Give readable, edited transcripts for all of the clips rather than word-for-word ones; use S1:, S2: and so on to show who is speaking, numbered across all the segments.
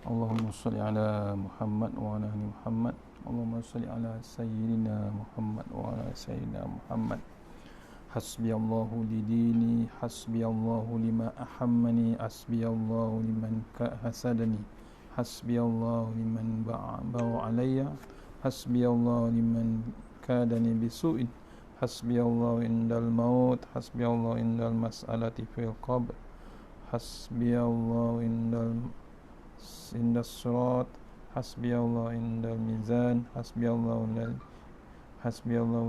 S1: Allahumma salli ala Muhammad wa ala ali Muhammad. Allahumma salli ala sayyidina Muhammad wa ala sayyidina Muhammad. Hasbiyallahu li dini, hasbiyallahu lima ahammani, hasbiyallahu liman hasadani, hasbiyallahu liman ba'a alayya, hasbiyallahu liman kadani bisu'in, hasbiyallahu indal maut, hasbiyallahu indal mas'alati fil qabr, hasbiyallahu indas sirat, hasbiyallahu indal mizan, hasbiyallahu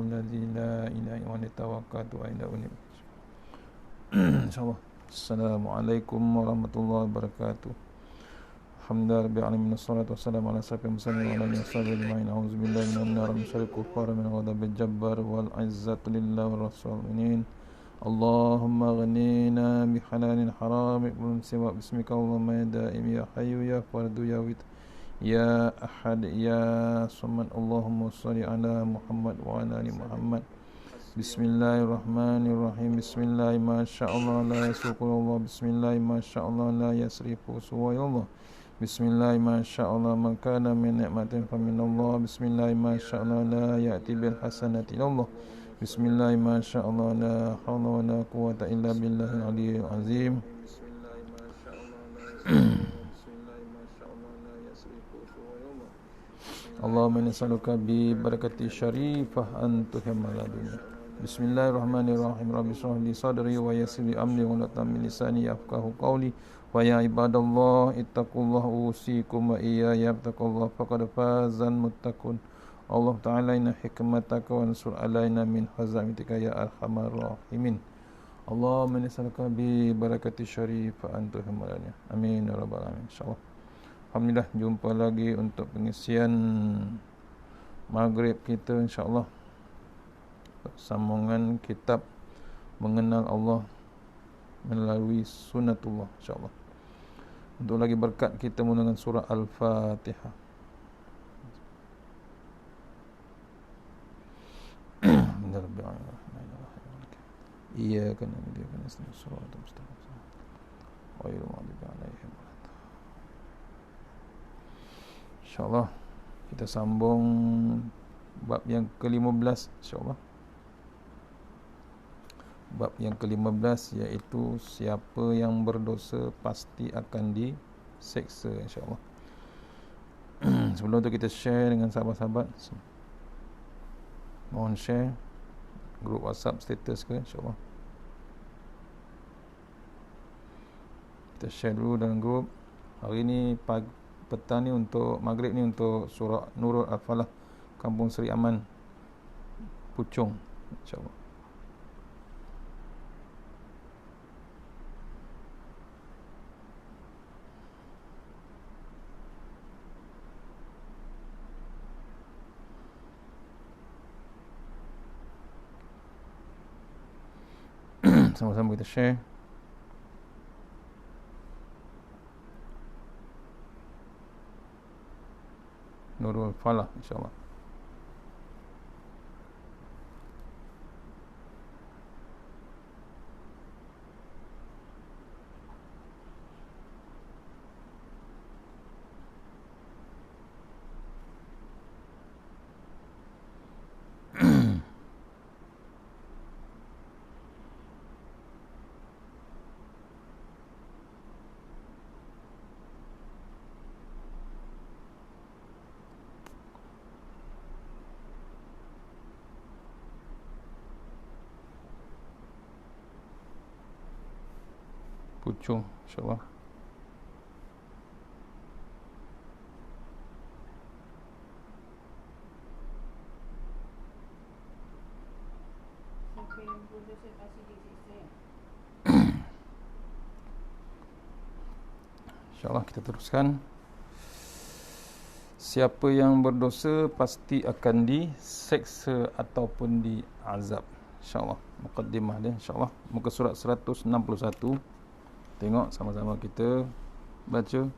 S1: alladzi la ilaha illa huwa tawakkaltu alaihi. Insyaallah. Assalamualaikum warahmatullahi wabarakatuh. Alhamdulillah rabbil alamin, wassalatu wassalamu ala asyrafil mursalin wa ala alihi washabbihi. A'udzubillahi minan nar min syarril kuffar min ghadabil jabbar wal izzatu lillahi war rasulin. Allahumma ghnina bi halalin haram min siwa bismika Allahumma ya daim ya hayyu ya fardu ya wit ya ahad ya samad. Allahumma shalli ala Muhammad wa ala ali Muhammad. Bismillahirrahmanirrahim. Bismillahi ma sya'allah la yasuqullah, bismillahi ma sya'allah la yasrifu suwayallah, bismillahi ma sya'allah man kana min ni'matin fa minallah, bismillahi ma sya'allah la ya'ti bil hasanati illallah, bismillahi ma sya'allah la hawla wa la quwwata illa billahil aliyyil azim. Allahumma nas'aluka bi barakati syarifah antuhumma dunya. Bismillahirrahmanirrahim. Rabbi shrah li sadri wa yassir li amri wa hlul 'uqdatam min lisani yafqahu qawli. Wa ya ibadallah ittaqullaha usikum wa iyaya taqullaha faqad fazal muttaqun. Allah ta'ala inna hikmataka wa ansur alaina min hazamitika ya arhamar rahimin. Allahumma nas'aluka bi barakati syarifah antuhumma dunya. Amin ya rabbal alamin. Insyaallah. Alhamdulillah, jumpa lagi untuk pengisian maghrib kita, insyaAllah, sambungan kitab mengenal Allah melalui sunnatullah, insyaAllah. Untuk lagi berkat, kita mula dengan surah Al-Fatihah. Iyyaka na'budu wa iyyaka nasta'in, shiratal mustaqim, ghairil maghdubi 'alaihim. InsyaAllah kita sambung bab yang ke-15, insyaAllah. Bab yang ke-15 iaitu siapa yang berdosa pasti akan diseksa, insyaAllah. Sebelum tu kita share dengan sahabat-sahabat. Mohon share grup WhatsApp status ke, insyaAllah. Kita share dulu dalam grup. Hari ni petang ni untuk maghrib ni untuk surah Nurul Al-Falah, Kampung Seri Aman, Puchong, insyaAllah. Sama-sama kita share. Nurul Falah, insyaAllah. Puchong, insyaAllah. InsyaAllah kita teruskan. Siapa yang berdosa pasti akan diseksa ataupun diazab, insyaAllah. Muqaddimah dia, insyaAllah. Muka surat 161. Tengok sama-sama kita baca.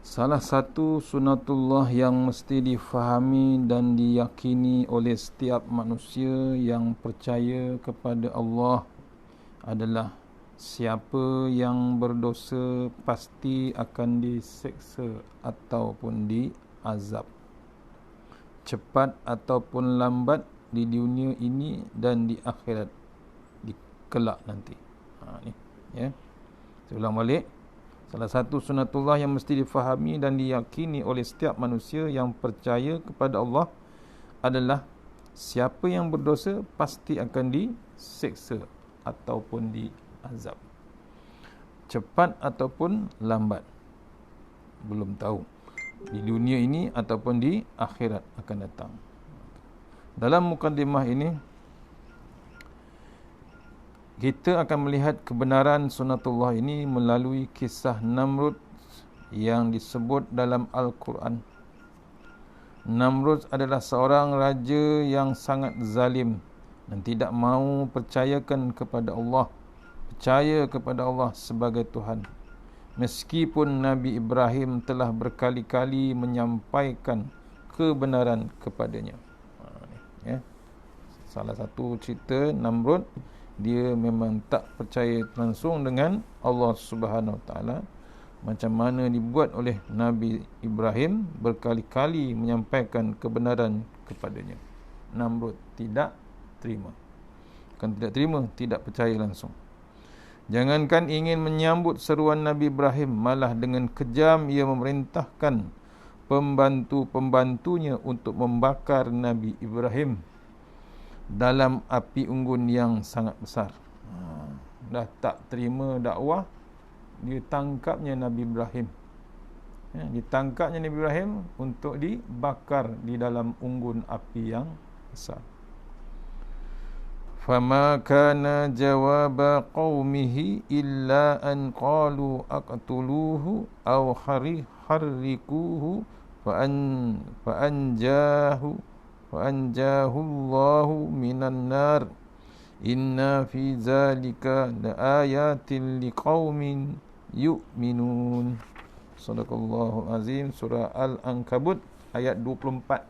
S1: Salah satu sunatullah yang mesti difahami dan diyakini oleh setiap manusia yang percaya kepada Allah adalah siapa yang berdosa pasti akan diseksa ataupun diazab, cepat ataupun lambat, di dunia ini dan di akhirat, di kelak nanti. Ni ya. Saya ulang balik. Salah satu sunatullah yang mesti difahami dan diyakini oleh setiap manusia yang percaya kepada Allah adalah siapa yang berdosa pasti akan diseksa ataupun diazab, cepat ataupun lambat, belum tahu, di dunia ini ataupun di akhirat akan datang. Dalam mukadimah ini kita akan melihat kebenaran sunatullah ini melalui kisah Namrud yang disebut dalam Al-Quran. Namrud adalah seorang raja yang sangat zalim dan tidak mahu percaya kepada Allah sebagai Tuhan. Meskipun Nabi Ibrahim telah berkali-kali menyampaikan kebenaran kepadanya. Ya. Salah satu cerita Namrud, dia memang tak percaya langsung dengan Allah Subhanahu Wa Taala, macam mana dibuat oleh Nabi Ibrahim berkali-kali menyampaikan kebenaran kepadanya. Namrud tidak terima. Bukan tidak terima, tidak percaya langsung. Jangankan ingin menyambut seruan Nabi Ibrahim, malah dengan kejam ia memerintahkan pembantu-pembantunya untuk membakar Nabi Ibrahim dalam api unggun yang sangat besar. Dah tak terima dakwah, dia tangkapnya Nabi Ibrahim. Ditangkapnya Nabi Ibrahim untuk dibakar di dalam unggun api yang besar. Fama kana jawaba qaumihi illa an qalu aqtuluhu aw harrikuhu فأنجاه الله من النار إن في ذلك لآيات لقوم يؤمنون. Sadaqallahul Azim. Surah Al-Ankabut ayat 24.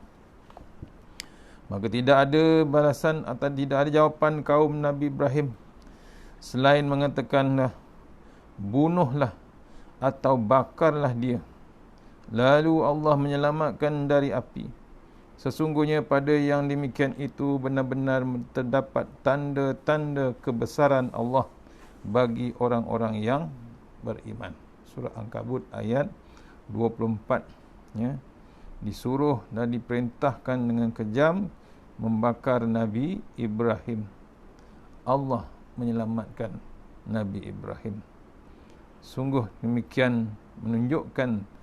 S1: Maka tidak ada balasan atau tidak ada jawapan kaum Nabi Ibrahim selain mengatakanlah, bunuhlah atau bakarlah dia. Lalu Allah menyelamatkan dari api. Sesungguhnya pada yang demikian itu benar-benar terdapat tanda-tanda kebesaran Allah bagi orang-orang yang beriman. Surah Al-Ankabut ayat 24. Ya. Disuruh dan diperintahkan dengan kejam membakar Nabi Ibrahim. Allah menyelamatkan Nabi Ibrahim. Sungguh demikian menunjukkan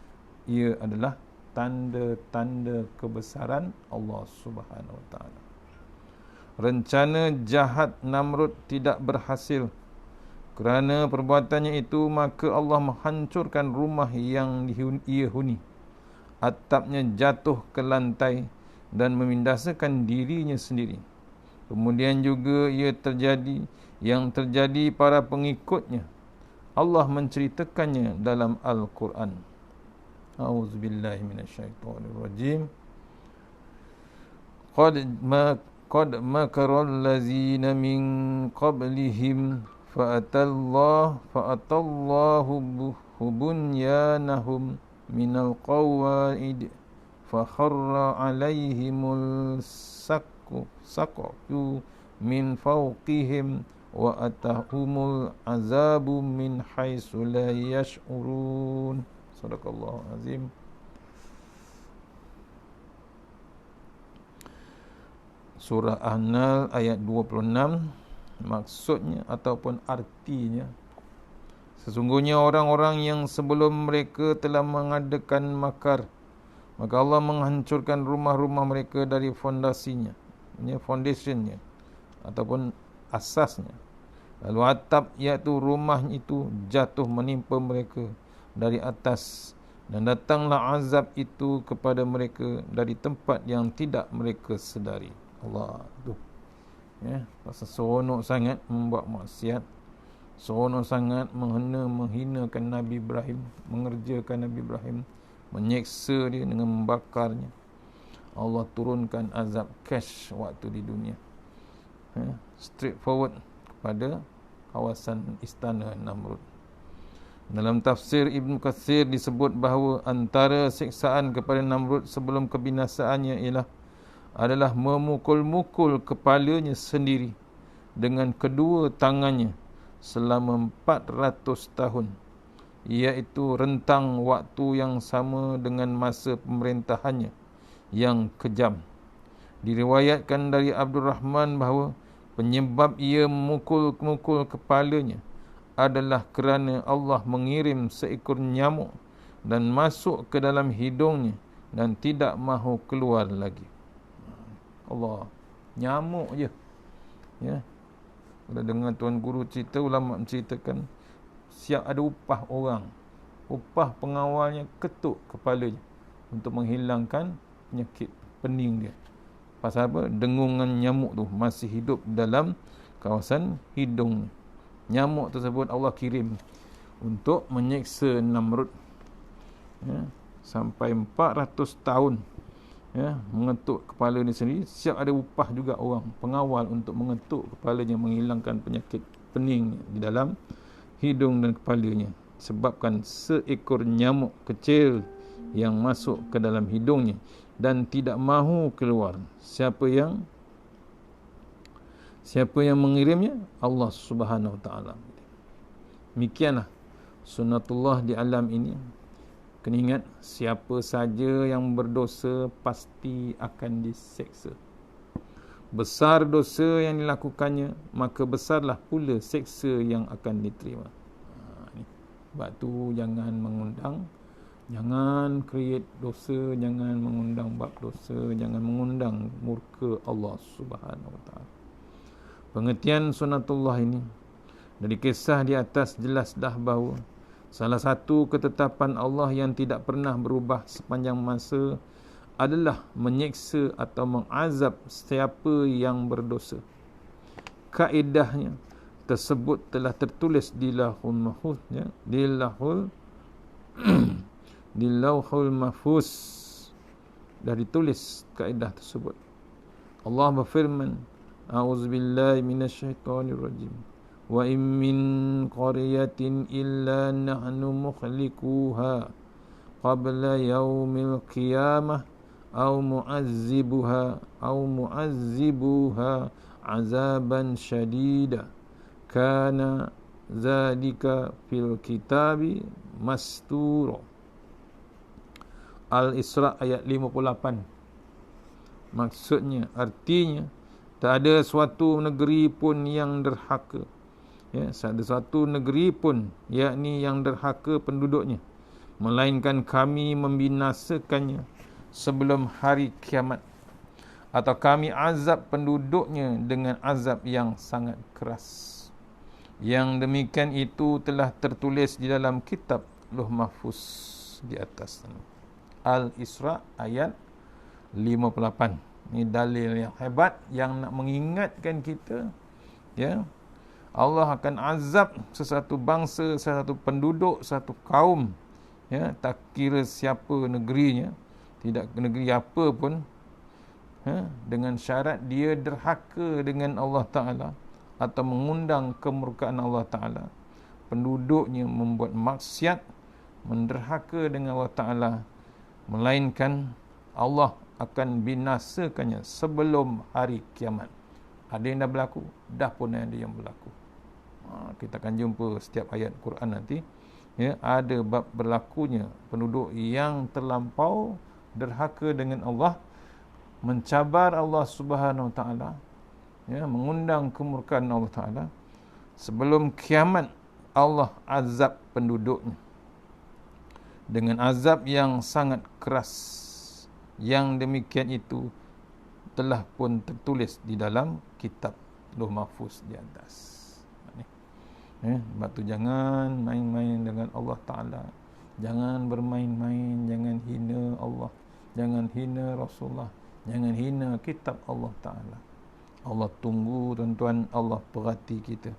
S1: ia adalah tanda-tanda kebesaran Allah Subhanahu Wa Taala. Rencana jahat Namrud tidak berhasil. Kerana perbuatannya itu, maka Allah menghancurkan rumah yang ia huni. Atapnya jatuh ke lantai dan membinasakan dirinya sendiri. Kemudian juga yang terjadi para pengikutnya. Allah menceritakannya dalam Al-Quran. A'udzubillahi minasyaitonirrajim. Qad makaral ladzina min qablihim fa'atallahu bunyanahum minal qawaid fakharra 'alaihimul saqfu min fawqihim wa atahumul azabu min haitsu la yash'urun. Sadaqallahu azim. Surah An-Nahl ayat 26. Maksudnya ataupun artinya, sesungguhnya orang-orang yang sebelum mereka telah mengadakan makar, maka Allah menghancurkan rumah-rumah mereka dari fondasinya, foundationnya ataupun asasnya. Lalu atap, iaitu rumah itu, jatuh menimpa mereka dari atas, dan datanglah azab itu kepada mereka dari tempat yang tidak mereka sedari. Allah tu, ya, pasal seronok sangat membuat maksiat, seronok sangat menghinakan Nabi Ibrahim, mengerjakan Nabi Ibrahim, menyeksa dia dengan membakarnya. Allah turunkan azab cash waktu di dunia, ya, straight forward kepada kawasan istana Namrud. Dalam tafsir Ibn Katsir disebut bahawa antara siksaan kepada Namrud sebelum kebinasaannya adalah memukul-mukul kepalanya sendiri dengan kedua tangannya selama 400 tahun, iaitu rentang waktu yang sama dengan masa pemerintahannya yang kejam. Diriwayatkan dari Abdul Rahman bahawa penyebab ia memukul-mukul kepalanya adalah kerana Allah mengirim seekor nyamuk dan masuk ke dalam hidungnya dan tidak mahu keluar lagi. Allah, nyamuk je. Ya. Kalau dengar Tuan Guru cerita, ulama menceritakan siap ada upah orang. Upah pengawalnya ketuk kepalanya untuk menghilangkan penyakit pening dia. Pasal apa? Dengungan nyamuk tu masih hidup dalam kawasan hidung. Nyamuk tersebut Allah kirim untuk menyeksa Namrud, ya, sampai 400 tahun, ya, mengetuk kepala dia sendiri. Siap ada upah juga orang pengawal untuk mengetuk kepalanya, menghilangkan penyakit pening di dalam hidung dan kepalanya, sebabkan seekor nyamuk kecil yang masuk ke dalam hidungnya dan tidak mahu keluar. Siapa yang mengirimnya? Allah Subhanahu Wa Taala. Demikianlah sunnatullah di alam ini. Kena ingat, siapa saja yang berdosa pasti akan diseksa. Besar dosa yang dilakukannya, maka besarlah pula seksa yang akan diterima. Sebab tu jangan mengundang, jangan create dosa, jangan mengundang bab dosa, jangan mengundang murka Allah Subhanahu Wa Taala. Pengertian sunnatullah ini dari kisah di atas jelas dah bahawa salah satu ketetapan Allah yang tidak pernah berubah sepanjang masa adalah menyeksa atau mengazab siapa yang berdosa. Kaedahnya tersebut telah tertulis di Lauhul Mahfuz, ya, di Lauhul Mahfuz dah ditulis kaedah tersebut. Allah berfirman, A'udzubillahi minasyaitonirrajim. Wa in min qaryatin illa nahnu mukhlikuha qabla yaumil qiyamah aw mu'azzibuha azaban syadida kana zalika fil kitabi mastura. Al-Isra ayat 58. Maksudnya, artinya, tak ada suatu negeri pun yang derhaka, ya, tak ada suatu negeri pun, yakni yang derhaka penduduknya, melainkan kami membinasakannya sebelum hari kiamat, atau kami azab penduduknya dengan azab yang sangat keras. Yang demikian itu telah tertulis di dalam kitab Lauh Mahfuz di atas. Al-Isra ayat 58. Ini dalil yang hebat yang nak mengingatkan kita, ya, Allah akan azab sesuatu bangsa, sesuatu penduduk, satu kaum, ya, tak kira siapa negerinya, tidak negeri apa pun, ya, dengan syarat dia derhaka dengan Allah Ta'ala atau mengundang kemurkaan Allah Ta'ala. Penduduknya membuat maksiat, menderhaka dengan Allah Ta'ala, melainkan Allah akan binasakannya sebelum hari kiamat. Ada yang dah berlaku, dah pun ada yang berlaku. Kita akan jumpa setiap ayat Quran nanti, ya, ada bab berlakunya penduduk yang terlampau derhaka dengan Allah, mencabar Allah Subhanahu Wa Taala, ya, mengundang kemurkaan Allah Taala. Sebelum kiamat Allah azab penduduknya dengan azab yang sangat keras. Yang demikian itu telah pun tertulis di dalam kitab Lauh Mahfuz di atas. Sebab tu jangan main-main dengan Allah Ta'ala. Jangan bermain-main, jangan hina Allah, jangan hina Rasulullah, jangan hina kitab Allah Ta'ala. Allah tunggu, tuan-tuan, Allah perhati kita.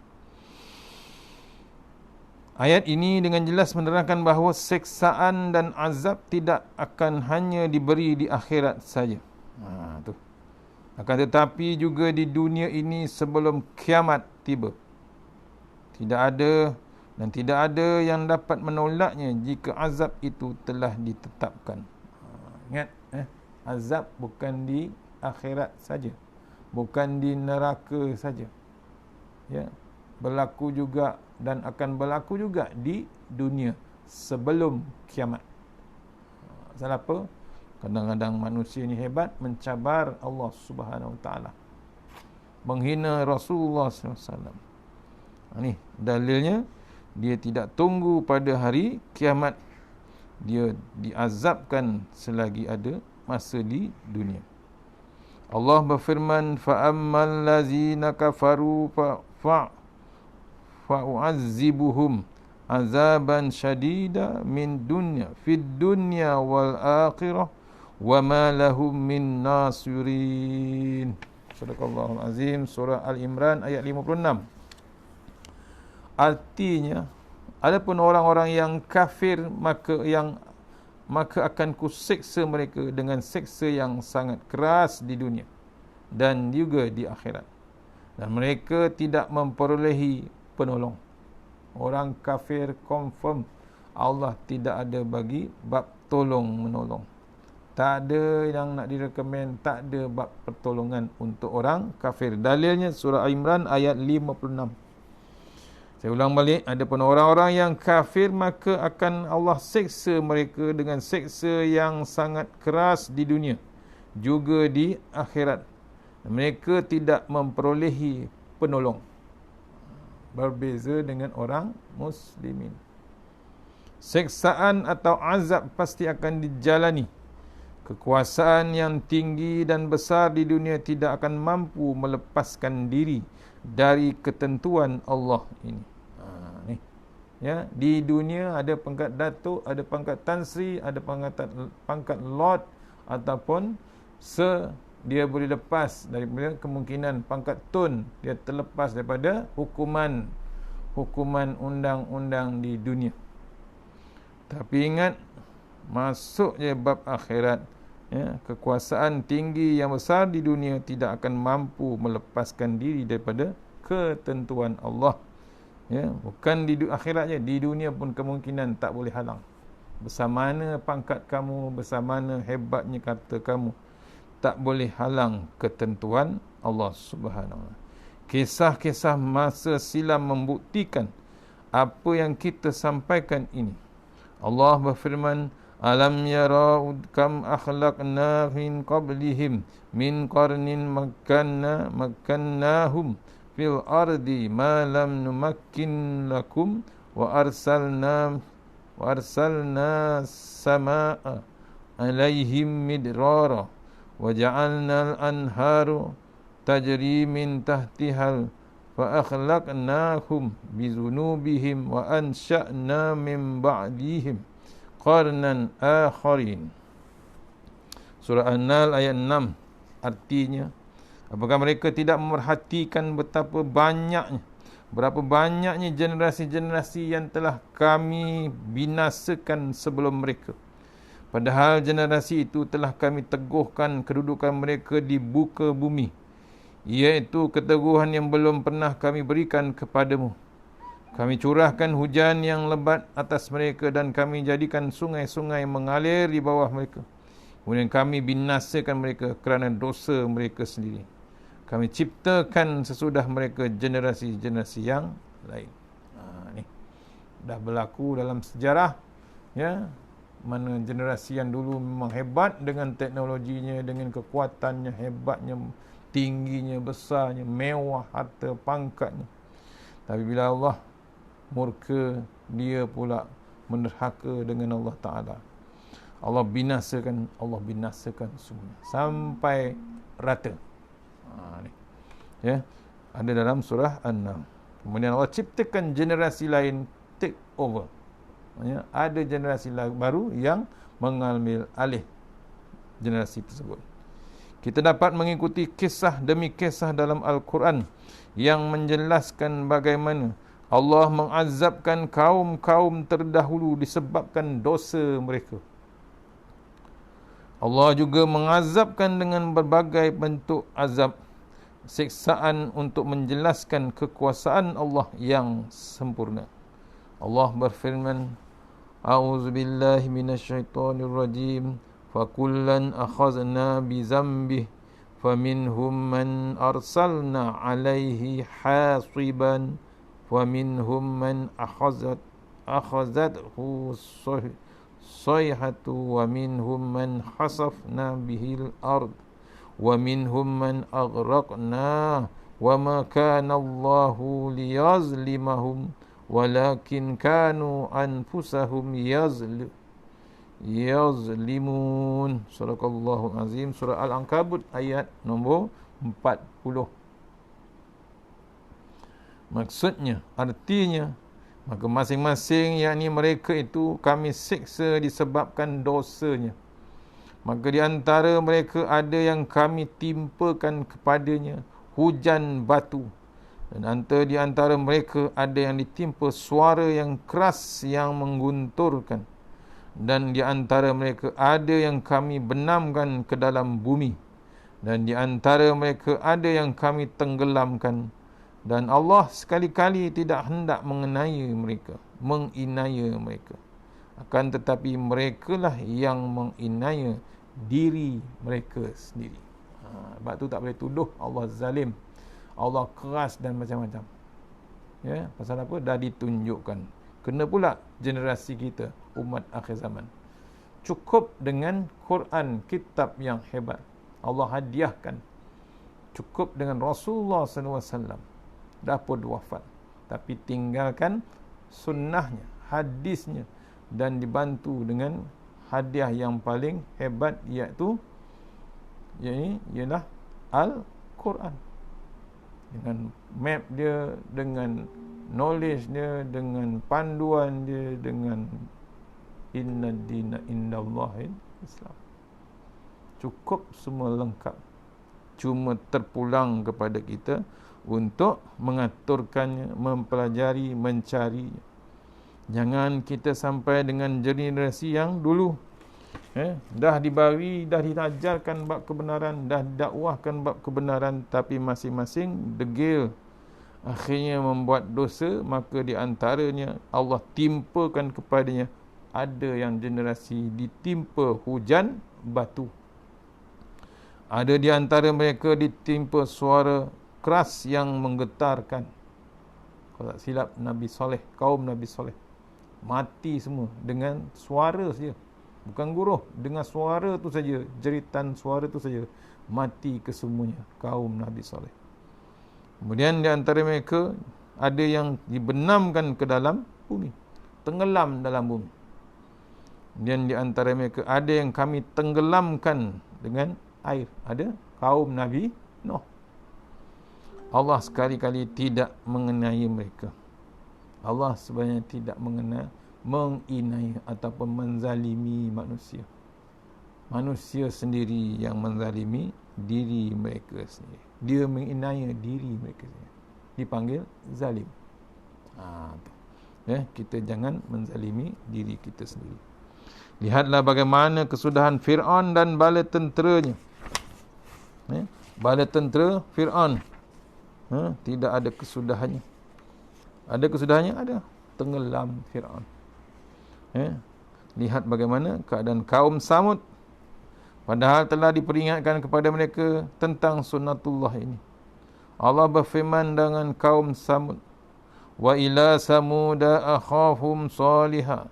S1: Ayat ini dengan jelas menerangkan bahawa seksaan dan azab tidak akan hanya diberi di akhirat saja. Tu. Akan tetapi juga di dunia ini sebelum kiamat tiba. Tidak ada dan tidak ada yang dapat menolaknya jika azab itu telah ditetapkan. Ingat, azab bukan di akhirat saja, bukan di neraka saja. Ya, berlaku juga dan akan berlaku juga di dunia sebelum kiamat. Pasal apa? Kadang-kadang manusia ni hebat, mencabar Allah Subhanahu Wa Taala, menghina Rasulullah SAW. Ni dalilnya, dia tidak tunggu pada hari kiamat, dia diazabkan selagi ada masa di dunia. Allah berfirman, fa'ammal lazina kafaru fa'u'azzibuhum azaban syadida min dunya fid dunya wal akhirah wa ma lahum min nasirin. Sadaqallahul azim. Surah Al-Imran ayat 56. Artinya, adapun orang-orang yang kafir maka akan kusiksa mereka dengan siksa yang sangat keras di dunia dan juga di akhirat, dan mereka tidak memperolehi penolong. Orang kafir confirm Allah tidak ada bagi bab tolong menolong. Tak ada yang nak direkomend, tak ada bab pertolongan untuk orang kafir. Dalilnya surah Al-Imran ayat 56. Saya ulang balik, adapun orang-orang yang kafir maka akan Allah seksa mereka dengan seksa yang sangat keras di dunia juga di akhirat. Mereka tidak memperolehi penolong. Berbeza dengan orang muslimin. Seksaan atau azab pasti akan dijalani. Kekuasaan yang tinggi dan besar di dunia tidak akan mampu melepaskan diri dari ketentuan Allah ini. Ni. Ya, di dunia ada pangkat datuk, ada pangkat Tan Sri, ada pangkat Lord, ataupun dia boleh lepas daripada kemungkinan pangkat Tun, dia terlepas daripada hukuman undang-undang di dunia. Tapi ingat, masuk je bab akhirat, ya, kekuasaan tinggi yang besar di dunia tidak akan mampu melepaskan diri daripada ketentuan Allah. Ya, bukan di akhirat je, di dunia pun kemungkinan tak boleh halang. Bersama mana pangkat kamu, bersama mana hebatnya kata kamu, tak boleh halang ketentuan Allah Subhanahu Wa Taala. Kisah-kisah masa silam membuktikan apa yang kita sampaikan ini. Allah berfirman, alam yarau kam akhlaqna min qablihim min qarnin makkannahum fil ardi ma lam numakkin lakum wa arsalna samaa alaihim midrara wa ja'alna al-anharu tajri min tahtihal fa akhlaqnahum bi dhunubihim wa ansha'na min ba'dihim qarnan akharin. Surah An-Nahl ayat 6. Artinya, apakah mereka tidak memerhatikan berapa banyaknya generasi-generasi yang telah kami binasakan sebelum mereka, padahal generasi itu telah kami teguhkan kedudukan mereka di muka bumi, iaitu keteguhan yang belum pernah kami berikan kepadamu. Kami curahkan hujan yang lebat atas mereka dan kami jadikan sungai-sungai mengalir di bawah mereka. Kemudian kami binasakan mereka kerana dosa mereka sendiri. Kami ciptakan sesudah mereka generasi-generasi yang lain. Ni dah berlaku dalam sejarah, ya, mana generasi yang dulu memang hebat dengan teknologinya, dengan kekuatannya, hebatnya, tingginya, besarnya, mewah harta pangkatnya. Tapi bila Allah murka, dia pula menderhaka dengan Allah Ta'ala. Allah binasakan semuanya sampai rata. Ni, ya, ada dalam surah An-Nahl. Kemudian Allah ciptakan generasi lain take over. Ya, ada generasi baru yang mengambil alih generasi tersebut. Kita dapat mengikuti kisah demi kisah dalam Al-Quran yang menjelaskan bagaimana Allah mengazabkan kaum-kaum terdahulu disebabkan dosa mereka. Allah juga mengazabkan dengan berbagai bentuk azab siksaan untuk menjelaskan kekuasaan Allah yang sempurna. Allah berfirman, A'udzu billahi minasyaitonir rajim. Fakullan akhadna bi dzambihi faminhum man arsalna 'alaihi hasiban ومنهم من أخذته الصيحة ومنهم من خسفنا به الأرض ومنهم من أغرقنا وما كان الله ليظلمهم ولكن كانوا أنفسهم يظلمون. Surah Azim, Surah Al-Ankabut ayat nombor 40. Maksudnya, artinya, maka masing-masing yakni mereka itu kami siksa disebabkan dosanya. Maka di antara mereka ada yang kami timpakan kepadanya hujan batu, dan di antara mereka ada yang ditimpa suara yang keras yang menggunturkan, dan di antara mereka ada yang kami benamkan ke dalam bumi, dan di antara mereka ada yang kami tenggelamkan. Dan Allah sekali-kali tidak hendak menginaya mereka. Akan tetapi merekalah yang menginaya diri mereka sendiri. Sebab tu tak boleh tuduh Allah zalim, Allah keras dan macam-macam. Ya, pasal apa? Dah ditunjukkan. Kena pula generasi kita, umat akhir zaman. Cukup dengan Quran, kitab yang hebat. Allah hadiahkan. Cukup dengan Rasulullah SAW. Dah pun wafat, tapi tinggalkan sunnahnya, hadisnya, dan dibantu dengan hadiah yang paling hebat, iaitu ialah Al-Quran. Dengan map dia, dengan knowledge dia, dengan panduan dia, dengan inna dina indallahil Islam. Cukup, semua lengkap. Cuma terpulang kepada kita untuk mengaturkannya, mempelajari, mencari. Jangan kita sampai dengan generasi yang dulu dah dibagi, dah diajarkan bab kebenaran, dah dakwahkan bab kebenaran, tapi masing-masing degil, akhirnya membuat dosa. Maka di antaranya Allah timpakan kepadanya, ada yang generasi ditimpa hujan batu, ada di antara mereka ditimpa suara keras yang menggetarkan. Kalau tak silap, Nabi Soleh, kaum Nabi Soleh, mati semua dengan suara saja, bukan guruh, dengan suara tu saja, jeritan suara tu saja, mati kesemuanya kaum Nabi Soleh. Kemudian di antara mereka ada yang dibenamkan ke dalam bumi, tenggelam dalam bumi. Kemudian di antara mereka ada yang kami tenggelamkan dengan air, ada kaum Nabi Nuh. Allah sekali-kali tidak mengenai mereka. Allah sebenarnya tidak menginai ataupun menzalimi manusia. Manusia sendiri yang menzalimi diri mereka sendiri. Dia menginai diri mereka sendiri. Dipanggil zalim. Kita jangan menzalimi diri kita sendiri. Lihatlah bagaimana kesudahan Fir'aun dan bala tenteranya. Bala tentera Fir'aun, tidak ada kesudahannya. Ada kesudahannya? Ada. Tenggelam Fir'aun. Lihat bagaimana keadaan kaum Samud, padahal telah diperingatkan kepada mereka tentang sunnatullah ini. Allah berfirman dengan kaum Samud, wa ila samuda akhahum salihah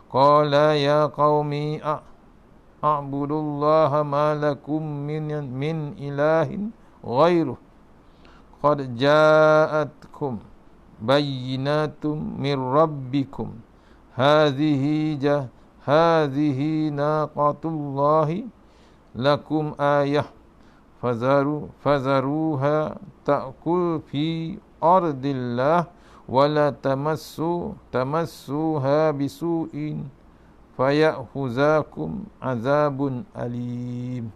S1: qala ya qaumi a'budullaha ma lakum min ilahin ghairuh qad ja'atkum bayyinatum min rabbikum hadhihi naqatullahi lakum ayah fazaruha ta'kul fi ardillah wala tamassuha bisu'in fayahuzakum azabun alim.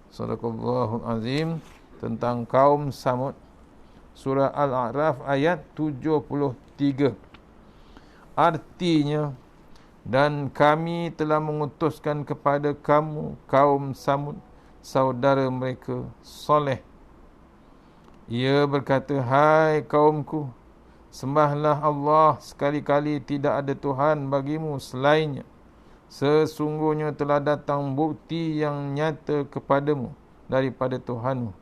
S1: Sadaqallahul azim. Tentang kaum Samud, surah Al-A'raf ayat 73. Artinya, dan kami telah mengutuskan kepada kamu kaum Samud saudara mereka Saleh Ia berkata, hai kaumku, sembahlah Allah, sekali-kali tidak ada Tuhan bagimu selainnya. Sesungguhnya telah datang bukti yang nyata kepadamu daripada Tuhanmu.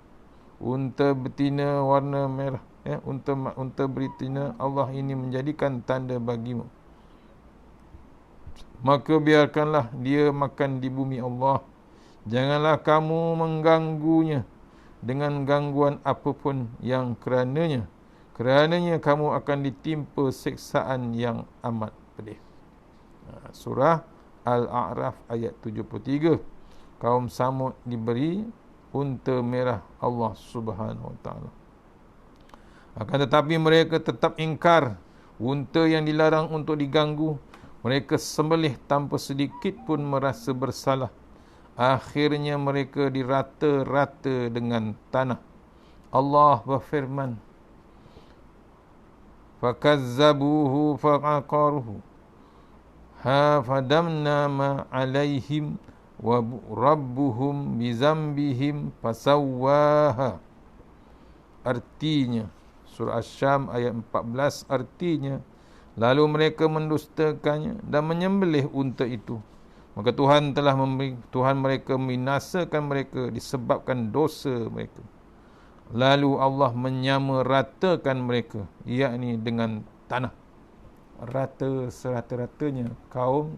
S1: Unta betina warna merah, unta betina Allah ini menjadikan tanda bagimu. Maka biarkanlah dia makan di bumi Allah. Janganlah kamu mengganggunya dengan gangguan apapun yang kerananya kamu akan ditimpa siksaan yang amat pedih. Surah Al-A'raf ayat 73. Kaum Samud diberi unta merah Allah Subhanahu Wa Taala. Akan tetapi mereka tetap ingkar unta yang dilarang untuk diganggu. Mereka sembelih tanpa sedikit pun merasa bersalah. Akhirnya mereka dirata-rata dengan tanah. Allah berfirman, fakazzabuhu faqaqaruhu fadamna ma alaihim wa rabbuhum bizambihim fasawwaha. Artinya, surah Asy-Syam ayat 14, artinya, lalu mereka mendustakannya dan menyembelih unta itu. Maka Tuhan mereka membinasakan mereka disebabkan dosa mereka. Lalu Allah menyamaratakan mereka, yakni dengan tanah. Rata serata-ratanya kaum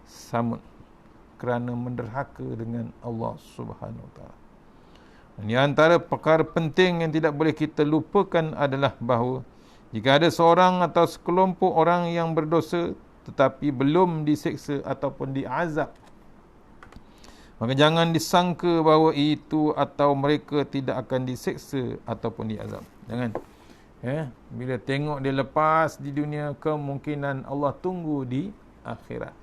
S1: Samud kerana menderhaka dengan Allah Subhanahu Wa Taala. Di antara perkara penting yang tidak boleh kita lupakan adalah bahawa jika ada seorang atau sekelompok orang yang berdosa tetapi belum diseksa ataupun diazab, maka jangan disangka bahawa itu atau mereka tidak akan diseksa ataupun diazab. Jangan. Bila tengok dia lepas di dunia, kemungkinan Allah tunggu di akhirat.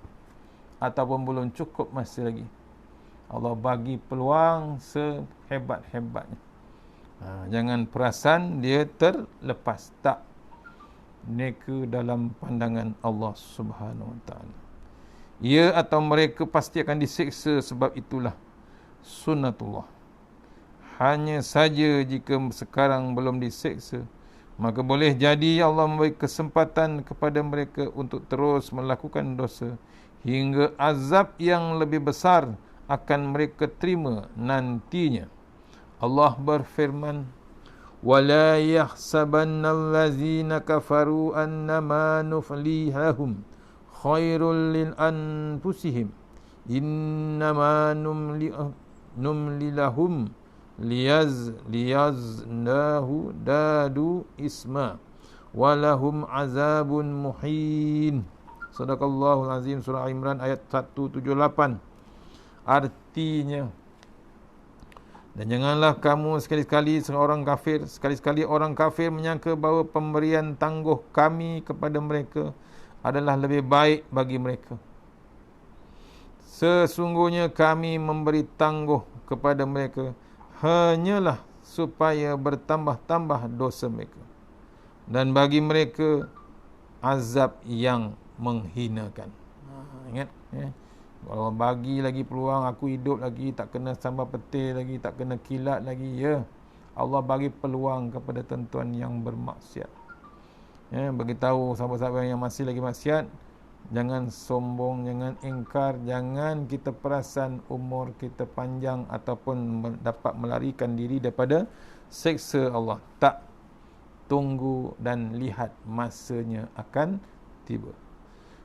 S1: Ataupun belum cukup masa lagi. Allah bagi peluang sehebat-hebatnya. Jangan perasan dia terlepas. Tak. Mereka dalam pandangan Allah Subhanahu Wa Taala. Ia atau mereka pasti akan disiksa, sebab itulah sunnatullah. Hanya saja jika sekarang belum disiksa, maka boleh jadi Allah memberi kesempatan kepada mereka untuk terus melakukan dosa hingga azab yang lebih besar akan mereka terima nantinya. Allah berfirman, وَلَا يَحْسَبَنَّ الَّذِينَ كَفَرُوا أَنَّمَا نُفْلِيهَهُمْ خَيْرٌ لِأَنفُسِهِمْ إِنَّمَا نُمْلِي لَهُمْ لِيَزْدَادُوا إِثْمًا وَلَهُمْ عَذَابٌ مُحِينٌ. Sadaqallahul Azim, surah Imran ayat 178. Artinya, dan janganlah kamu sekali-sekali orang kafir menyangka bahawa pemberian tangguh kami kepada mereka adalah lebih baik bagi mereka. Sesungguhnya kami memberi tangguh kepada mereka hanyalah supaya bertambah-tambah dosa mereka, dan bagi mereka azab yang menghinakan. Ingat, kalau bagi lagi peluang, aku hidup lagi, tak kena sambal petir lagi, tak kena kilat lagi, Allah bagi peluang kepada tuan-tuan yang bermaksiat. Bagi tahu sahabat-sahabat yang masih lagi maksiat, jangan sombong, jangan ingkar, jangan kita perasan umur kita panjang ataupun dapat melarikan diri daripada seksa Allah. Tak, tunggu dan lihat, masanya akan tiba.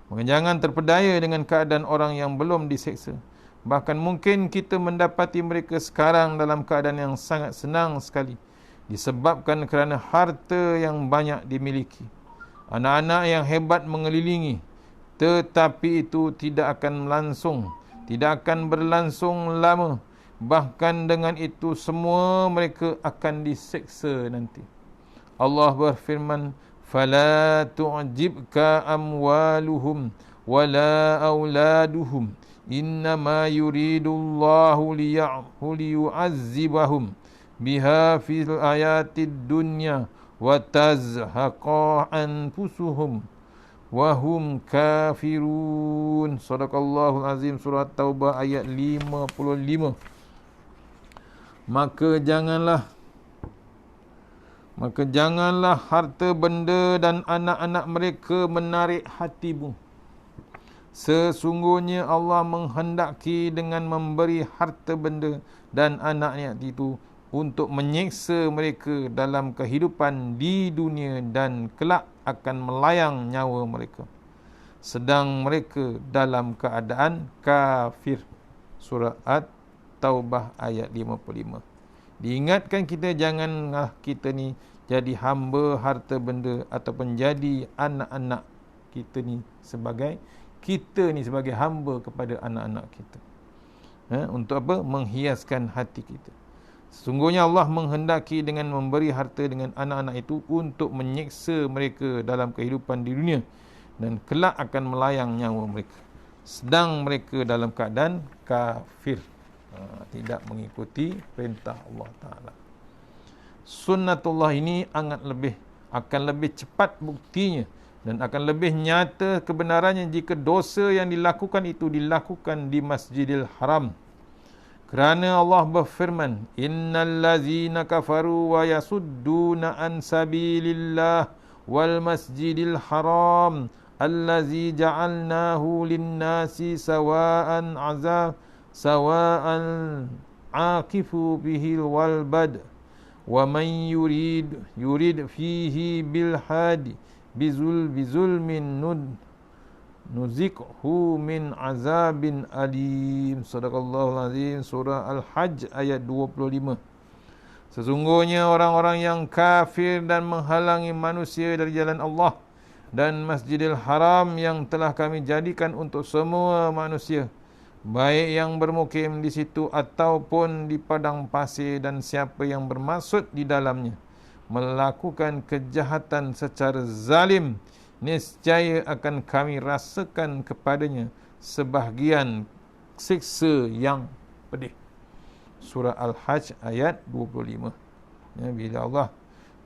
S1: Maka jangan terpedaya dengan keadaan orang yang belum diseksa. Bahkan mungkin kita mendapati mereka sekarang dalam keadaan yang sangat senang sekali, disebabkan kerana harta yang banyak dimiliki, anak-anak yang hebat mengelilingi. Tetapi itu tidak akan berlangsung lama. Bahkan dengan itu semua mereka akan diseksa nanti. Allah berfirman, فَلَا تُعْجِبْكَ أَمْوَالُهُمْ وَلَا أَوْلَادُهُمْ إِنَّمَا يُرِيدُ اللَّهُ لِيُعَذِّبَهُمْ بِهَا فِي الْحَيَاةِ الدُّنْيَا وَتَزْهَقَ أَنفُسُهُمْ وَهُمْ كَافِرُونَ. Sadaqallahul Azim, surah Taubah ayat 55. Maka janganlah Maka janganlah harta benda dan anak-anak mereka menarik hatimu. Sesungguhnya Allah menghendaki dengan memberi harta benda dan anaknya itu untuk menyeksa mereka dalam kehidupan di dunia dan kelak akan melayang nyawa mereka, sedang mereka dalam keadaan kafir. Surah At-Taubah ayat 55. Diingatkan kita, janganlah kita ni jadi hamba harta benda ataupun jadi anak-anak kita ni sebagai hamba kepada anak-anak kita. Untuk apa? Menghiaskan hati kita. Sesungguhnya Allah menghendaki dengan memberi harta dengan anak-anak itu untuk menyeksa mereka dalam kehidupan di dunia dan kelak akan melayang nyawa mereka, sedang mereka dalam keadaan kafir, tidak mengikuti perintah Allah Ta'ala. Sunnatullah ini akan lebih cepat buktinya dan akan lebih nyata kebenarannya jika dosa yang dilakukan itu dilakukan di Masjidil Haram. Kerana Allah berfirman, innal ladzina kafaru wa yasudduna an sabilillah wal masjidil haram allazi ja'alnahu lin-nasi sawa'an aqifu bihi wal bad wa man yurid fihi bil hadi bizulmin nuzikhu min azabin alim. Sadaqallahul azim. Surah Al-Hajj ayat 25. Sesungguhnya orang-orang yang kafir dan menghalangi manusia dari jalan Allah dan Masjidil Haram yang telah kami jadikan untuk semua manusia, baik yang bermukim di situ ataupun di padang pasir, dan siapa yang bermaksud di dalamnya melakukan kejahatan secara zalim, niscaya akan kami rasakan kepadanya sebahagian siksa yang pedih. Surah Al-Hajj ayat 25. Bila Allah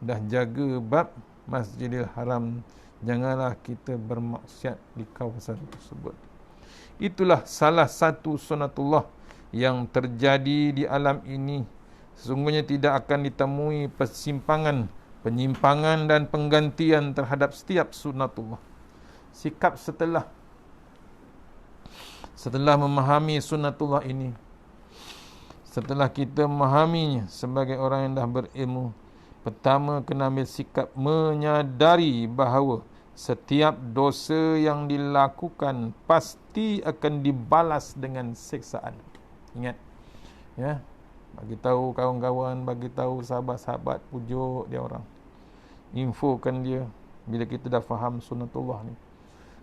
S1: dah jaga bab Masjidil Haram, janganlah kita bermaksiat di kawasan tersebut. Itulah salah satu sunatullah yang terjadi di alam ini. Sesungguhnya tidak akan ditemui penyimpangan dan penggantian terhadap setiap sunnatullah. Sikap setelah memahami sunnatullah ini, setelah kita memahaminya sebagai orang yang dah berilmu, pertama kena ambil sikap menyadari bahawa setiap dosa yang dilakukan pasti akan dibalas dengan siksaan. Ingat, ya, bagi tahu kawan-kawan, bagi tahu sahabat-sahabat, pujuk dia orang, infokan dia. Bila kita dah faham sunnatullah ni,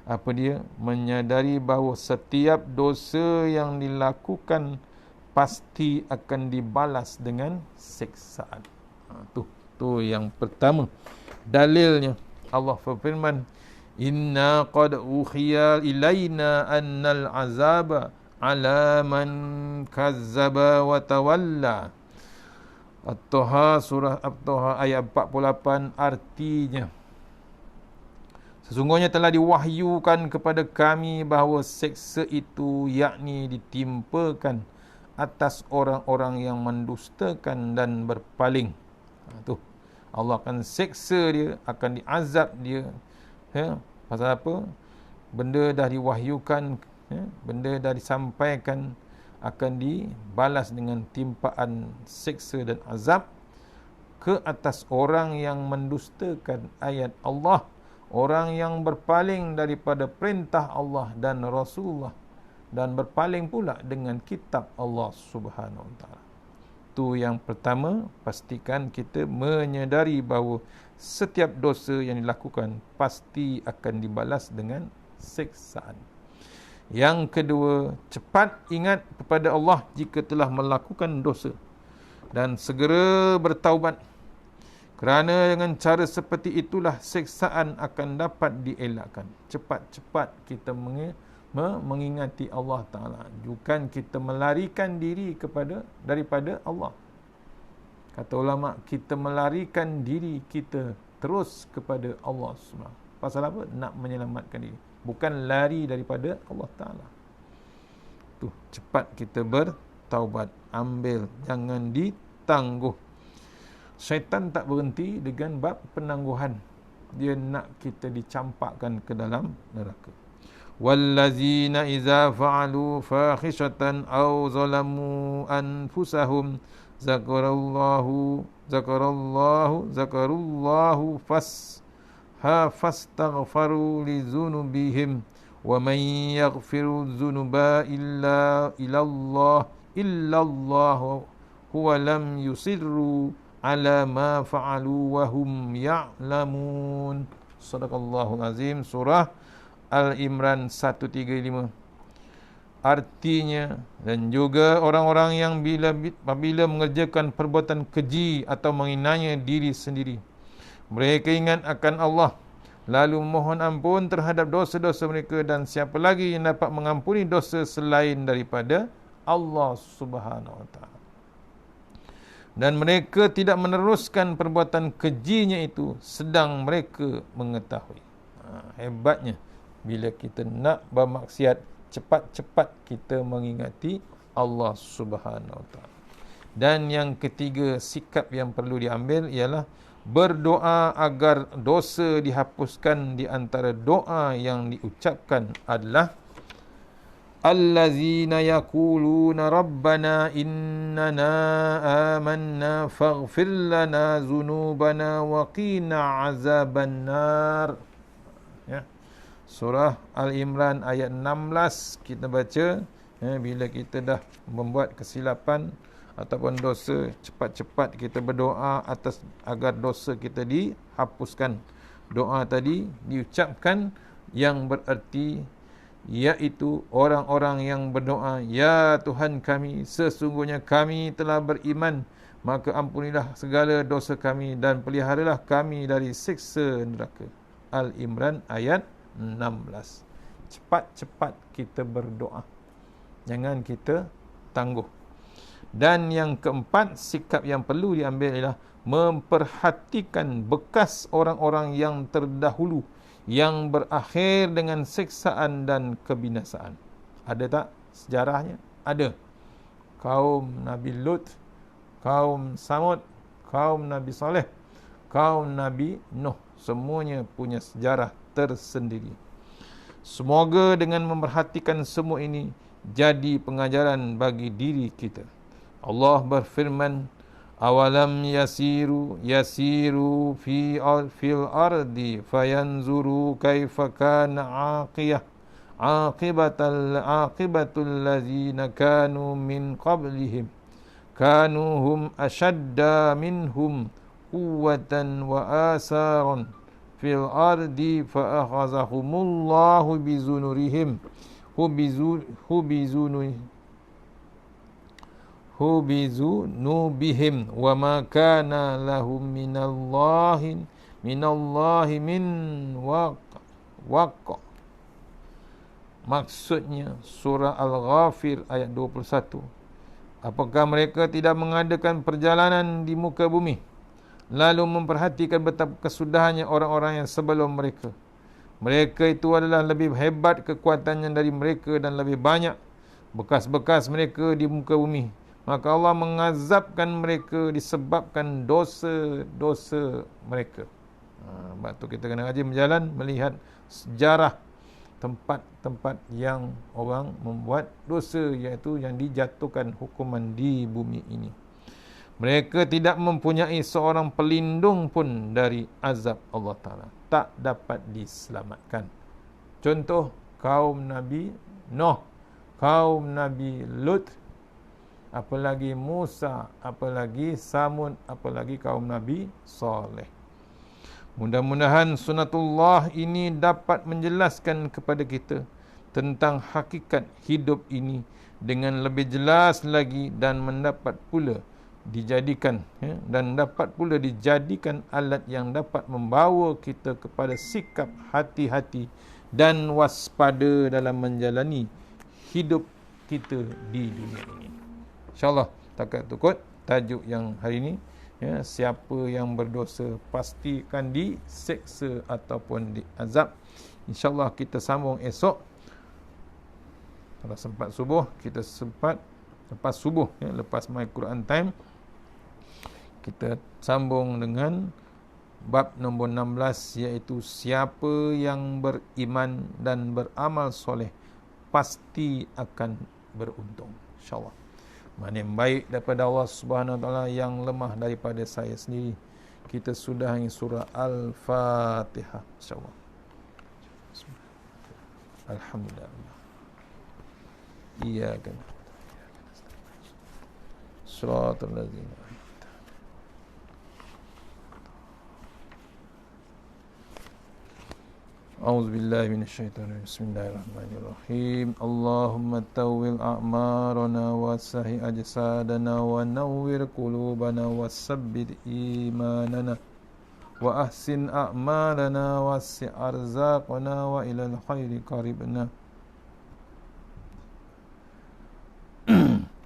S1: apa dia? Menyadari bahawa setiap dosa yang dilakukan pasti akan dibalas dengan siksaan. Tu yang pertama. Dalilnya Allah berfirman, inna qad ukhiya ilaina annal azaba ala man kazzaba wa tawalla. At-Taha, surah At-Taha ayat 48. Artinya, sesungguhnya telah diwahyukan kepada kami bahawa seksa itu, yakni ditimpakan atas orang-orang yang mendustakan dan berpaling. Allah akan seksa dia, akan diazab dia. Pasal apa? Benda dah diwahyukan, benda dah disampaikan, akan dibalas dengan timpaan seksa dan azab ke atas orang yang mendustakan ayat Allah, orang yang berpaling daripada perintah Allah dan Rasulullah, dan berpaling pula dengan kitab Allah Subhanahu Wa Taala. Itu yang pertama, pastikan kita menyadari bahawa setiap dosa yang dilakukan pasti akan dibalas dengan siksaan. Yang kedua, cepat ingat kepada Allah jika telah melakukan dosa dan segera bertaubat. Kerana dengan cara seperti itulah siksaan akan dapat dielakkan. Cepat-cepat kita mengingati Allah Ta'ala. Bukan kita melarikan diri daripada Allah. Kata ulama, kita melarikan diri kita terus kepada Allah SWT. Pasal apa? Nak menyelamatkan diri. Bukan lari daripada Allah Ta'ala. Cepat kita bertaubat. Ambil, jangan ditangguh. Syaitan tak berhenti dengan bab penangguhan. Dia nak kita dicampakkan ke dalam neraka. Wallazina idza fa'alu fakhishatan aw zalamu anfusahum zakarullahu fastaghfaru li dzunubihim wa man yaghfiru dzunuba illa illallah huwa lam yusirru ala ma fa'alu wa hum ya'lamun. Sadaqallahul azim. Surah Al-Imran 135. Artinya, dan juga orang-orang yang apabila mengerjakan perbuatan keji atau menghinanya diri sendiri, mereka ingat akan Allah, lalu mohon ampun terhadap dosa-dosa mereka, dan siapa lagi yang dapat mengampuni dosa selain daripada Allah Subhanahu wa ta'ala. Dan mereka tidak meneruskan perbuatan kejinya itu sedang mereka mengetahui. Hebatnya bila kita nak bermaksiat, cepat-cepat kita mengingati Allah Subhanahu wa ta'ala. Dan yang ketiga, sikap yang perlu diambil ialah berdoa agar dosa dihapuskan. Di antara doa yang diucapkan adalah allazina yaquluna rabbana innana amanna faghfir lana dzunubana wa qina azabannar. Ya. Surah Al-Imran ayat 16 kita baca, bila kita dah membuat kesilapan ataupun dosa, cepat-cepat kita berdoa atas agar dosa kita dihapuskan. Doa tadi diucapkan yang bererti, iaitu orang-orang yang berdoa, ya Tuhan kami, sesungguhnya kami telah beriman, maka ampunilah segala dosa kami dan peliharalah kami dari siksa neraka. Al-Imran ayat 16. Cepat-cepat kita berdoa, jangan kita tangguh. Dan yang keempat, sikap yang perlu diambil ialah memperhatikan bekas orang-orang yang terdahulu yang berakhir dengan siksaan dan kebinasaan. Ada tak sejarahnya? Ada. Kaum Nabi Lut, kaum Samud, kaum Nabi Saleh, kaum Nabi Nuh, semuanya punya sejarah tersendiri. Semoga dengan memperhatikan semua ini jadi pengajaran bagi diri kita. Allah berfirman, awalam yasiru fil ardi fayanzuru kaifa kana aqibatul ladzina kanu min qablihim kanu hum ashadda minhum quwwatan wa asaran fil ardi fa akhazahumullahu bizunurihim hubizunubihim wa ma kana lahum minallahi min waq. Maksudnya surah Al-Ghafir ayat 21. Apakah mereka tidak mengadakan perjalanan di muka bumi, lalu memperhatikan betapa kesudahannya orang-orang yang sebelum mereka? Mereka itu adalah lebih hebat kekuatannya dari mereka dan lebih banyak bekas-bekas mereka di muka bumi. Maka Allah mengazabkan mereka disebabkan dosa-dosa mereka. Sebab tu kita kena rajin berjalan melihat sejarah tempat-tempat yang orang membuat dosa, iaitu yang dijatuhkan hukuman di bumi ini. Mereka tidak mempunyai seorang pelindung pun dari azab Allah Ta'ala. Tak dapat diselamatkan. Contoh, kaum Nabi Nuh, kaum Nabi Lut, apalagi Musa, apalagi Samud, apalagi kaum Nabi Saleh. Mudah-mudahan sunatullah ini dapat menjelaskan kepada kita tentang hakikat hidup ini dengan lebih jelas lagi, dan mendapat pula dijadikan alat yang dapat membawa kita kepada sikap hati-hati dan waspada dalam menjalani hidup kita di dunia ini. InsyaAllah takat tukut tajuk yang hari ini, ya, siapa yang berdosa pastikan diseksa ataupun diazab. InsyaAllah kita sambung esok. Kalau sempat subuh, kita sempat lepas subuh, ya, lepas my Quran time, Kita sambung dengan bab nombor 16, iaitu siapa yang beriman dan beramal soleh pasti akan beruntung, insyaAllah. Mana yang baik daripada Allah Subhanahu Wa Taala, yang lemah daripada saya sendiri. Kita sudah hingga surah Al-Fatihah, insyaAllah. Alhamdulillah. Iyyaka Shiratal ladzina A'udzu billahi minasyaitonir rajim. Bismillahirrahmanirrahim. Allahumma tawwil a'marana wa sahih ajsadana wa nawwir qulubana wa sabbit imanana wa ahsin a'malana wa wasi' arzaqana wa ilal khairi qaribna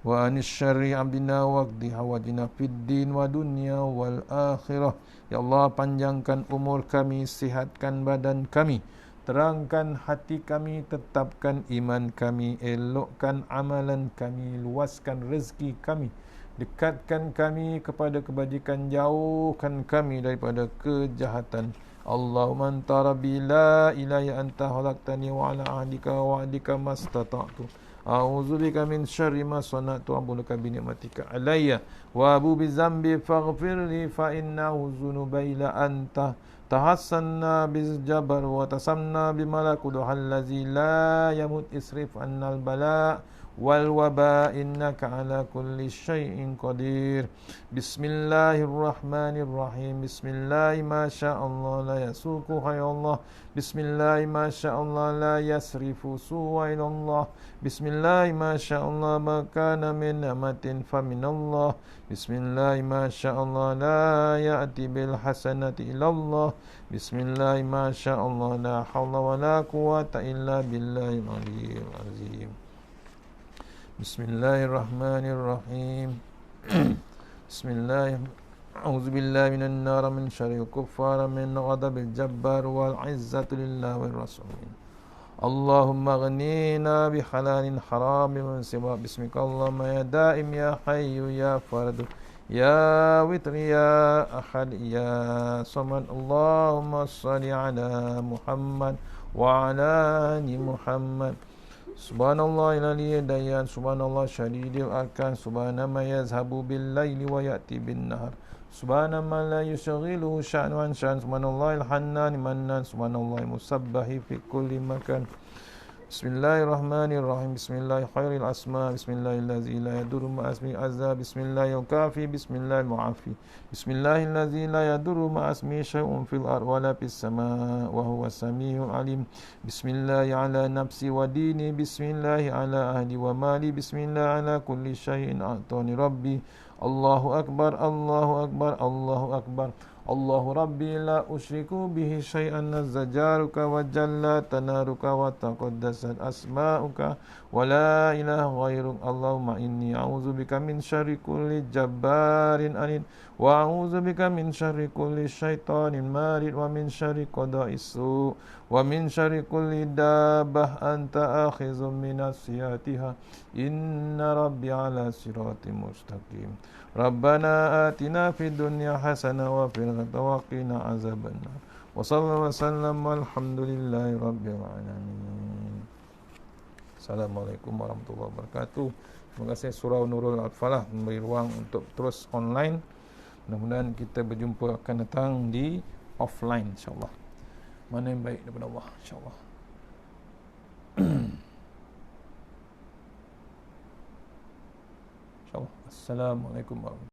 S1: wa anis syarri abdina waqdi hawajina fid din wa dunya wal akhirah. Ya Allah, panjangkan umur kami, sihatkan badan kami, terangkan hati kami, tetapkan iman kami, elokkan amalan kami, luaskan rezeki kami, dekatkan kami kepada kebajikan, jauhkan kami daripada kejahatan. Allahumma anta rabbi la ilaha anta khalaqtani wa ala ahdika wa wa'dika mastata'tu. A'udzubika min syarri ma sana'tu, a'udzuka bi ni'matika alayya wa abu bi dzambi faghfirli fa innahu dzunuba illa anta tahassanna biz jabar wa tasamna bi malakul allazi la yamut isrif annal bala wal waba innaka ala kulli syai'in qadir. Bismillahirrahmanirrahim. Bismillah ma sya'allah la yasuqu hayallah. Bismillah ma sya'allah la yasrifu suwa ilallah. Bismillah ma sya'allah ma kana min ni'matin faminallah. Bismillah ma sya'allah la ya'ti bil hasanati ilallah. Bismillah ma sya'allah la hawla wa la quwwata illa billahil aliyyil azim. Bismillahirrahmanirrahim. Bismillahirrahmanirrahim. A'udzu billahi minan nar min syarril kuffar min ghadabil jabbar wal izzatu lillahi wa rasulih. Allahumma ghnina bi halalin haram min siwa bismika Allahumma ya daim ya hayyu ya fardu ya witri ya ahad ya samad. Allahumma shalli ala Muhammad wa ala ali Muhammad. Subhanallah ilali dayan, subhanallah syadidil arkan, subhanama yazhabu bil laili wa ya'ti bin nahar, subhanama la yushaghilu sya'nu an sya'an, subhanallah il-hannan mannan, subhanallah musabbahi fi kulli makan. Bismillahirrahmanirrahim. Bismillahil khairil asma. Bismillahillazi la yadurru ma'asmi azza. Bismillahil kafi. Bismillahil mu'afi. Bismillahillazi la yadurru ma'asmi syai'un fil ard wa la fis sama' wa huwa samiul alim. Bismillahi ala nafsi wa dini. Bismillahi ala ahli wa mali. Bismillahi ala kulli syai'in a'tani rabbi. Allahu akbar, Allahu akbar, Allahu akbar. Allahu Rabbi la usyriku bihi syai'an nazzajaruka wa jalla tanaruka wa taqaddasat asma'uka wa la ilaha ghairuk. Allahumma inni a'udzubika min syarri kulli jabbarin anid wa a'udzubika min syarri kulli syaitanin marid wa min syarri qada'is su wa min syarri kulli dabbah anta akhizum min nasiyatiha. Inna rabbi ala siratim mustaqim. Rabbana atina fid dunya hasanah wa fil akhirati wa qina azabannar. Wa sallallahu wasallam walhamdulillahi rabbil alamin. Assalamualaikum warahmatullahi wabarakatuh. Terima kasih surah Nurul Al-Falah memberi ruang untuk terus online. Mudah-mudahan kita berjumpa akan datang di offline, insyaAllah. Mana yang baik daripada Allah, insyaAllah. InsyaAllah. Assalamualaikum warahmatullahi wabarakatuh.